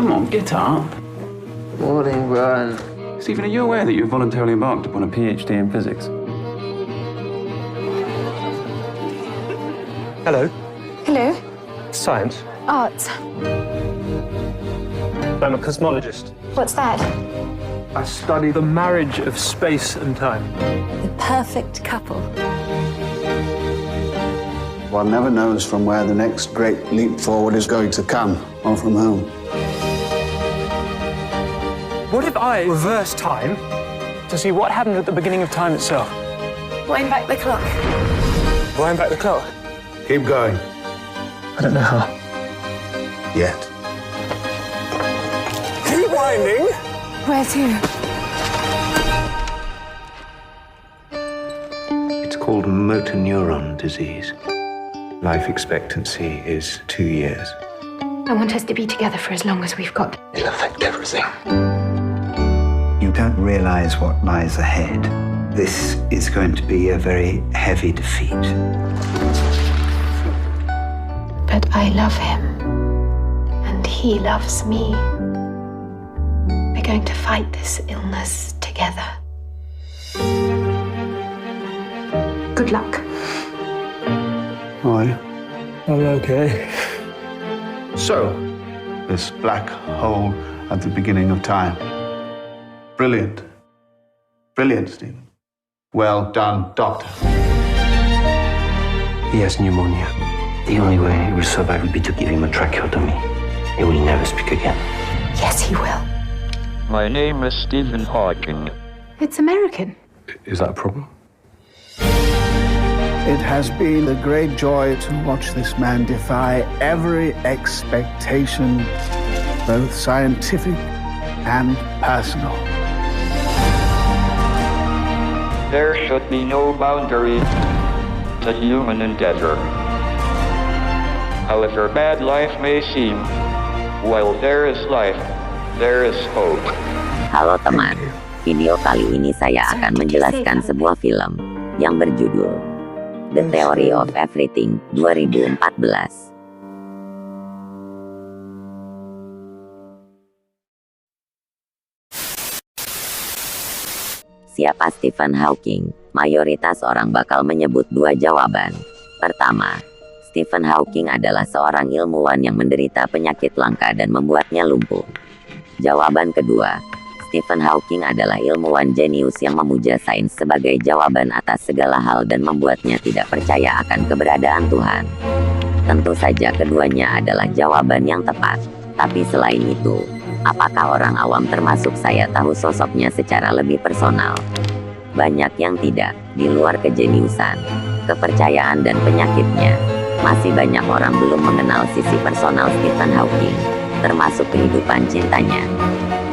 Come on, get up. Morning, Brian. Stephen, are you aware that you've voluntarily embarked upon a PhD in physics? Hello. Hello. Science. Arts. I'm a cosmologist. What's that? I study the marriage of space and time. The perfect couple. One never knows from where the next great leap forward is going to come, or from whom. What if I reverse time to see what happened at the beginning of time itself? Wind back the clock. Wind back the clock? Keep going. I don't know how. Yet. Keep winding! Where to? It's called motor neuron disease. Life expectancy is 2 years. I want us to be together for as long as we've got. It'll affect everything. You don't realize what lies ahead. This is going to be a very heavy defeat. But I love him. And he loves me. We're going to fight this illness together. Good luck. Why? I'm okay. So, this black hole at the beginning of time. Brilliant. Brilliant, Stephen. Well done, Doctor. He has pneumonia. The only way he will survive will be to give him a tracheotomy. He will never speak again. Yes, he will. My name is Stephen Hawking. It's American. Is that a problem? It has been a great joy to watch this man defy every expectation, both scientific and personal. There should be no boundary to human endeavor. However bad life may seem, while there is life, there is hope. Halo teman, video kali ini saya akan menjelaskan sebuah film yang berjudul The Theory of Everything 2014. Siapa Stephen Hawking? Mayoritas orang bakal menyebut dua jawaban. Pertama, Stephen Hawking adalah seorang ilmuwan yang menderita penyakit langka dan membuatnya lumpuh. Jawaban kedua, Stephen Hawking adalah ilmuwan jenius yang memuja sains sebagai jawaban atas segala hal dan membuatnya tidak percaya akan keberadaan Tuhan. Tentu saja keduanya adalah jawaban yang tepat. Tapi selain itu, apakah orang awam termasuk saya tahu sosoknya secara lebih personal? Banyak yang tidak, di luar kejeniusan, kepercayaan dan penyakitnya. Masih banyak orang belum mengenal sisi personal Stephen Hawking, termasuk kehidupan cintanya.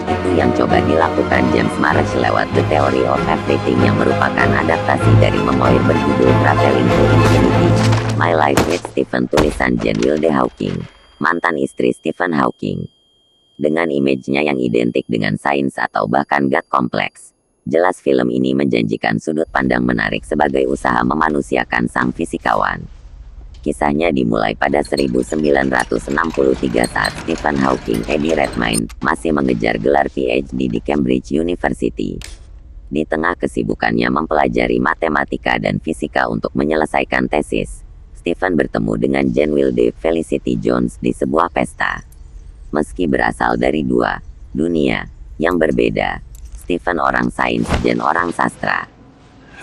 Itu yang coba dilakukan James Marsh lewat The Theory of Everything yang merupakan adaptasi dari memoir berjudul Traveling to Infinity, My Life with Stephen tulisan Jane Wilde Hawking, mantan istri Stephen Hawking. Dengan image-nya yang identik dengan sains atau bahkan God kompleks, jelas film ini menjanjikan sudut pandang menarik sebagai usaha memanusiakan sang fisikawan. Kisahnya dimulai pada 1963 saat Stephen Hawking Eddie Redmayne masih mengejar gelar PhD di Cambridge University. Di tengah kesibukannya mempelajari matematika dan fisika untuk menyelesaikan tesis, Stephen bertemu dengan Jane Wilde Felicity Jones di sebuah pesta. Meski berasal dari dua dunia yang berbeda, Stephen orang sains, Jane orang sastra.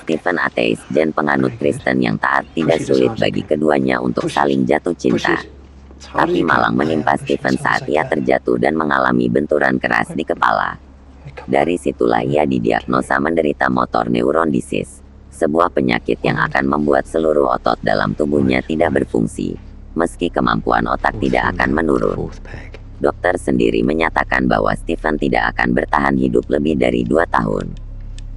Stephen ateis, Jane penganut Kristen yang taat. Tidak sulit bagi keduanya untuk saling jatuh cinta. Tapi malang menimpa Stephen saat ia terjatuh dan mengalami benturan keras di kepala. Dari situlah ia didiagnosa menderita motor neuron disease, sebuah penyakit yang akan membuat seluruh otot dalam tubuhnya tidak berfungsi, meski kemampuan otak tidak akan menurun. Dokter sendiri menyatakan bahwa Stephen tidak akan bertahan hidup lebih dari 2 tahun.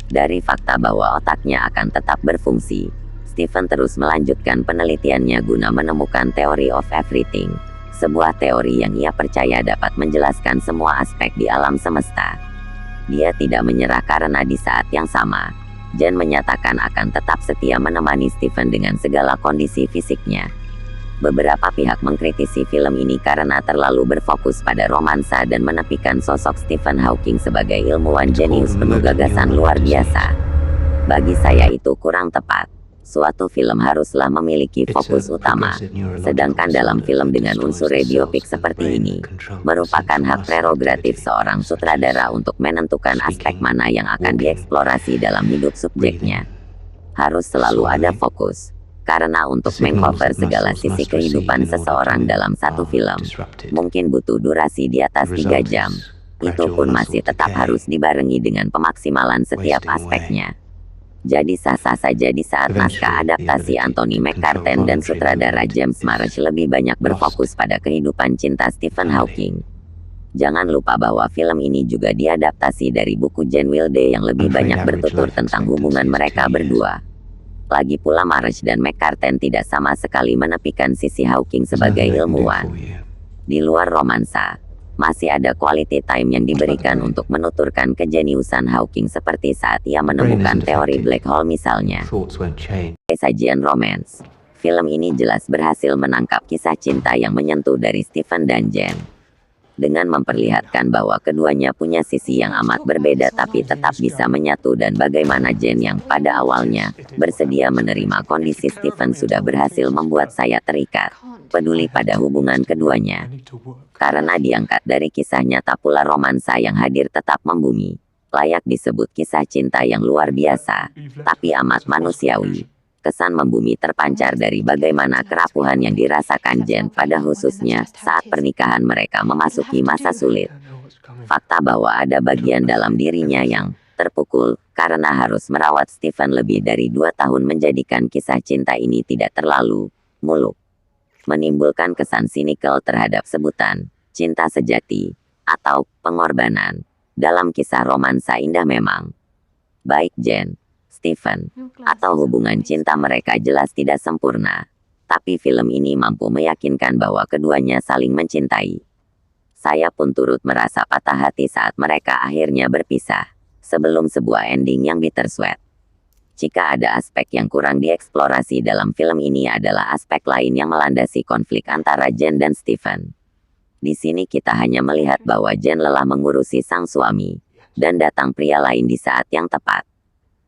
Dari fakta bahwa otaknya akan tetap berfungsi, Stephen terus melanjutkan penelitiannya guna menemukan Theory of Everything, sebuah teori yang ia percaya dapat menjelaskan semua aspek di alam semesta. Dia tidak menyerah karena di saat yang sama, Jane menyatakan akan tetap setia menemani Stephen dengan segala kondisi fisiknya. Beberapa pihak mengkritisi film ini karena terlalu berfokus pada romansa dan menepikan sosok Stephen Hawking sebagai ilmuwan jenius penuh gagasan luar biasa. Bagi saya itu kurang tepat. Suatu film haruslah memiliki fokus utama, sedangkan dalam film dengan unsur radiopik seperti ini, merupakan hak prerogatif seorang sutradara untuk menentukan aspek mana yang akan dieksplorasi dalam hidup subjeknya. Harus selalu ada fokus. Karena untuk mengcover segala sisi kehidupan seseorang dalam satu film, mungkin butuh durasi di atas 3 jam. Itu pun masih tetap harus dibarengi dengan pemaksimalan setiap aspeknya. Jadi sah-sah saja di saat naskah adaptasi Anthony McCarten dan sutradara James Marsh lebih banyak berfokus pada kehidupan cinta Stephen Hawking. Jangan lupa bahwa film ini juga diadaptasi dari buku Jane Wilde yang lebih banyak bertutur tentang hubungan mereka berdua. Lagi pula Marsh dan McCarten tidak sama sekali menepikan sisi Hawking sebagai ilmuwan. Di luar romansa, masih ada quality time yang diberikan untuk menuturkan kejeniusan Hawking seperti saat ia menemukan teori black hole misalnya. Sajian romance, film ini jelas berhasil menangkap kisah cinta yang menyentuh dari Stephen dan Jane. Dengan memperlihatkan bahwa keduanya punya sisi yang amat berbeda tapi tetap bisa menyatu dan bagaimana Jane yang pada awalnya bersedia menerima kondisi Stephen sudah berhasil membuat saya terikat, peduli pada hubungan keduanya. Karena diangkat dari kisah nyata pula romansa yang hadir tetap membumi, layak disebut kisah cinta yang luar biasa, tapi amat manusiawi. Kesan membumi terpancar dari bagaimana kerapuhan yang dirasakan Jane pada khususnya saat pernikahan mereka memasuki masa sulit. Fakta bahwa ada bagian dalam dirinya yang terpukul karena harus merawat Stephen lebih dari 2 tahun menjadikan kisah cinta ini tidak terlalu muluk. Menimbulkan kesan sinikal terhadap sebutan cinta sejati atau pengorbanan dalam kisah romansa indah memang. Baik Jane, Stephen, atau hubungan cinta mereka jelas tidak sempurna. Tapi film ini mampu meyakinkan bahwa keduanya saling mencintai. Saya pun turut merasa patah hati saat mereka akhirnya berpisah, sebelum sebuah ending yang bittersweet. Jika ada aspek yang kurang dieksplorasi dalam film ini adalah aspek lain yang melandasi konflik antara Jane dan Stephen. Di sini kita hanya melihat bahwa Jane lelah mengurusi sang suami, dan datang pria lain di saat yang tepat.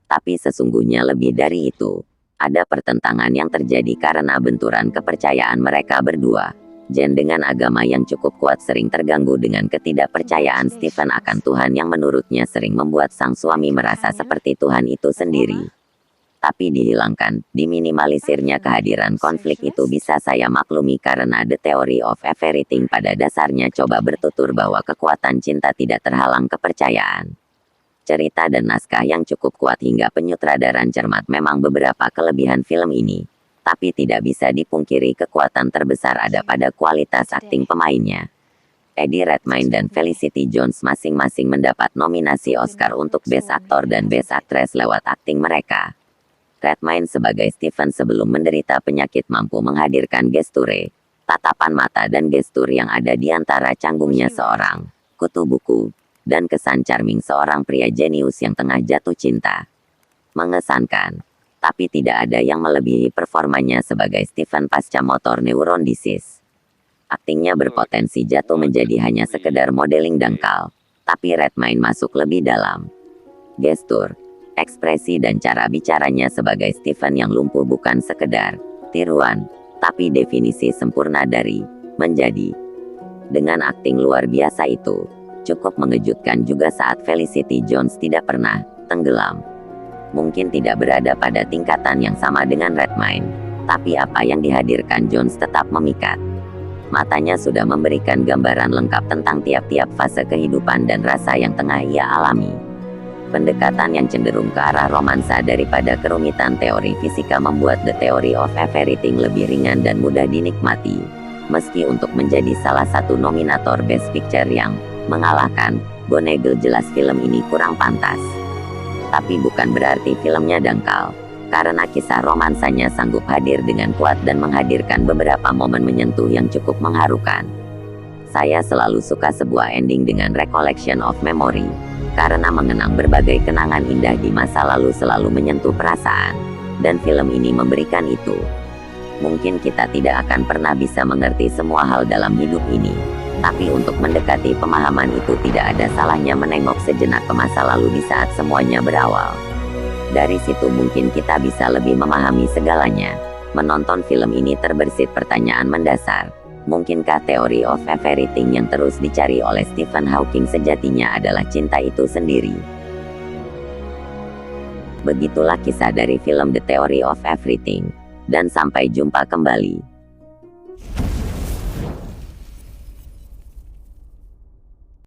Tapi sesungguhnya lebih dari itu, ada pertentangan yang terjadi karena benturan kepercayaan mereka berdua. Jane dengan agama yang cukup kuat sering terganggu dengan ketidakpercayaan Stephen akan Tuhan yang menurutnya sering membuat sang suami merasa seperti Tuhan itu sendiri. Tapi dihilangkan, diminimalisirnya kehadiran konflik itu bisa saya maklumi karena The Theory of Everything pada dasarnya coba bertutur bahwa kekuatan cinta tidak terhalang kepercayaan. Cerita dan naskah yang cukup kuat hingga penyutradaran cermat memang beberapa kelebihan film ini. Tapi tidak bisa dipungkiri kekuatan terbesar ada pada kualitas akting pemainnya. Eddie Redmayne dan Felicity Jones masing-masing mendapat nominasi Oscar untuk Best Actor dan Best Actress lewat akting mereka. Redmayne sebagai Stephen sebelum menderita penyakit mampu menghadirkan gesture, tatapan mata dan gestur yang ada di antara canggungnya seorang kutu buku, dan kesan charming seorang pria jenius yang tengah jatuh cinta. Mengesankan, tapi tidak ada yang melebihi performanya sebagai Stephen pasca motor neuron disease. Aktingnya berpotensi jatuh menjadi hanya sekedar modeling dangkal, tapi Redmayne masuk lebih dalam. Gestur, ekspresi dan cara bicaranya sebagai Stephen yang lumpuh bukan sekedar tiruan, tapi definisi sempurna dari menjadi. Dengan akting luar biasa itu, cukup mengejutkan juga saat Felicity Jones tidak pernah tenggelam. Mungkin tidak berada pada tingkatan yang sama dengan Redmayne, tapi apa yang dihadirkan Jones tetap memikat. Matanya sudah memberikan gambaran lengkap tentang tiap-tiap fase kehidupan dan rasa yang tengah ia alami. Pendekatan yang cenderung ke arah romansa daripada kerumitan teori fisika membuat The Theory of Everything lebih ringan dan mudah dinikmati. Meski untuk menjadi salah satu nominator Best Picture yang mengalahkan Gonegel, jelas film ini kurang pantas. Tapi bukan berarti filmnya dangkal, karena kisah romansanya sanggup hadir dengan kuat dan menghadirkan beberapa momen menyentuh yang cukup mengharukan. Saya selalu suka sebuah ending dengan recollection of memory, karena mengenang berbagai kenangan indah di masa lalu selalu menyentuh perasaan, dan film ini memberikan itu. Mungkin kita tidak akan pernah bisa mengerti semua hal dalam hidup ini. Tapi untuk mendekati pemahaman itu tidak ada salahnya menengok sejenak ke masa lalu di saat semuanya berawal. Dari situ mungkin kita bisa lebih memahami segalanya. Menonton film ini terbersit pertanyaan mendasar. Mungkinkah teori of everything yang terus dicari oleh Stephen Hawking sejatinya adalah cinta itu sendiri? Begitulah kisah dari film The Theory of Everything. Dan sampai jumpa kembali.